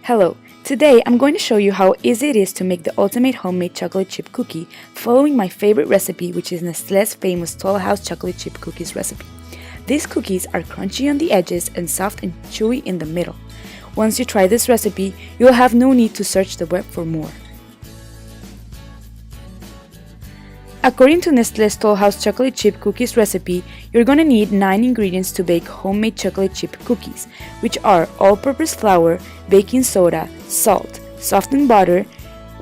Hello, today I'm going to show you how easy it is to make the ultimate homemade chocolate chip cookie following my favorite recipe, which is Nestlé's famous Toll House chocolate chip cookies recipe. These cookies are crunchy on the edges and soft and chewy in the middle. Once you try this recipe, you'll have no need to search the web for more. According to Nestlé's Toll House chocolate chip cookies recipe, you're gonna need 9 ingredients to bake homemade chocolate chip cookies, which are all-purpose flour, baking soda, salt, softened butter,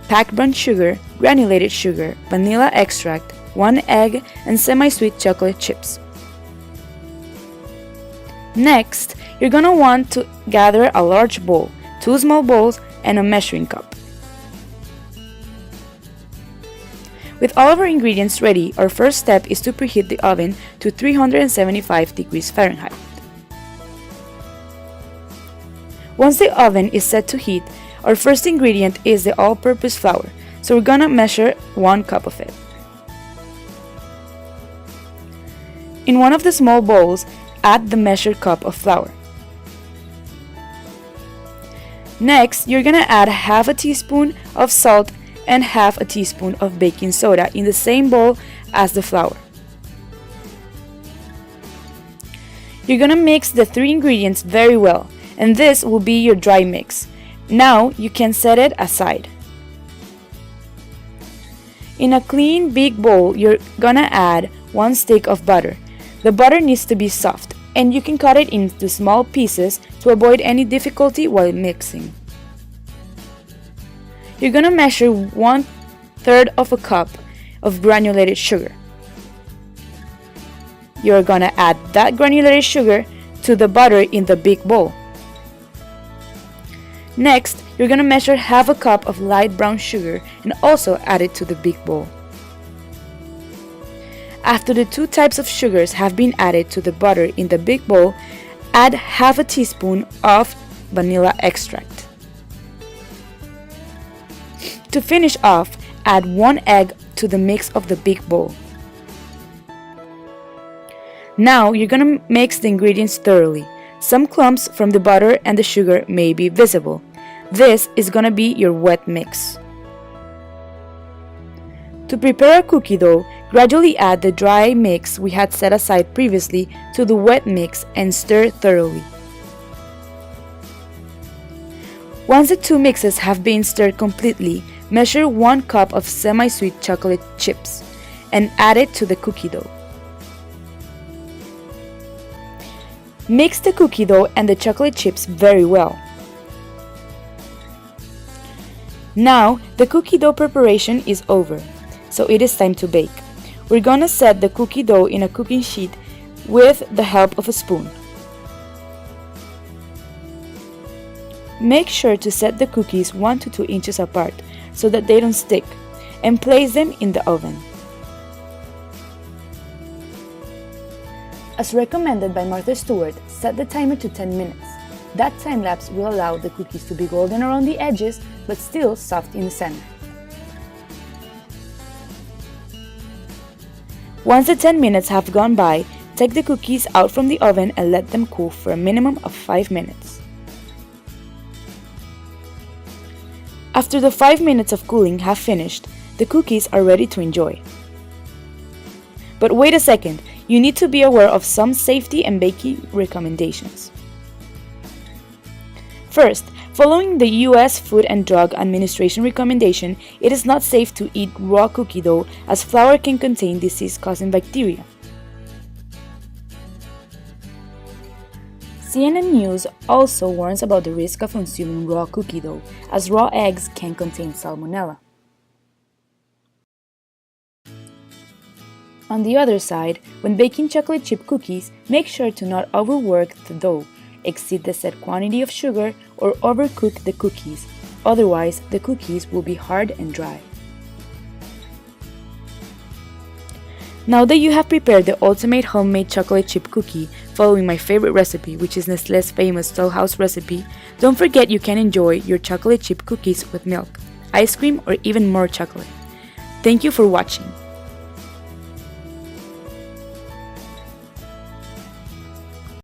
packed brown sugar, granulated sugar, vanilla extract, 1 egg, and semi-sweet chocolate chips. Next, you're gonna want to gather a large bowl, 2 small bowls, and a measuring cup. With all of our ingredients ready, our first step is to preheat the oven to 375 degrees Fahrenheit. Once the oven is set to heat, our first ingredient is the all-purpose flour, so we're gonna measure 1 cup of it. In one of the small bowls, add the measured cup of flour. Next, you're gonna add half a teaspoon of salt and half a teaspoon of baking soda in the same bowl as the flour. You're gonna mix the 3 ingredients very well, and this will be your dry mix. Now you can set it aside. In a clean big bowl, you're gonna add 1 stick of butter. The butter needs to be soft, and you can cut it into small pieces to avoid any difficulty while mixing. You're gonna measure 1/3 of a cup of granulated sugar. You're gonna add that granulated sugar to the butter in the big bowl. Next, you're gonna measure half a cup of light brown sugar and also add it to the big bowl. After the 2 types of sugars have been added to the butter in the big bowl, add half a teaspoon of vanilla extract. To finish off, add 1 egg to the mix of the big bowl. Now you're gonna mix the ingredients thoroughly. Some clumps from the butter and the sugar may be visible. This is gonna be your wet mix. To prepare a cookie dough, gradually add the dry mix we had set aside previously to the wet mix and stir thoroughly. Once the 2 mixes have been stirred completely, measure 1 cup of semi-sweet chocolate chips and add it to the cookie dough. Mix the cookie dough and the chocolate chips very well. Now, the cookie dough preparation is over, so it is time to bake. We're gonna set the cookie dough in a cooking sheet with the help of a spoon. Make sure to set the cookies 1 to 2 inches apart so that they don't stick, and place them in the oven. As recommended by Martha Stewart, set the timer to 10 minutes. That time lapse will allow the cookies to be golden around the edges but still soft in the center. Once the 10 minutes have gone by, take the cookies out from the oven and let them cool for a minimum of 5 minutes. After the 5 minutes of cooling have finished, the cookies are ready to enjoy. But wait a second, you need to be aware of some safety and baking recommendations. First, following the US Food and Drug Administration recommendation, it is not safe to eat raw cookie dough as flour can contain disease-causing bacteria. CNN News also warns about the risk of consuming raw cookie dough, as raw eggs can contain salmonella. On the other side, when baking chocolate chip cookies, make sure to not overwork the dough, exceed the set quantity of sugar, or overcook the cookies. Otherwise, the cookies will be hard and dry. Now that you have prepared the ultimate homemade chocolate chip cookie following my favorite recipe, which is Nestlé's famous Toll House recipe, don't forget you can enjoy your chocolate chip cookies with milk, ice cream, or even more chocolate. Thank you for watching.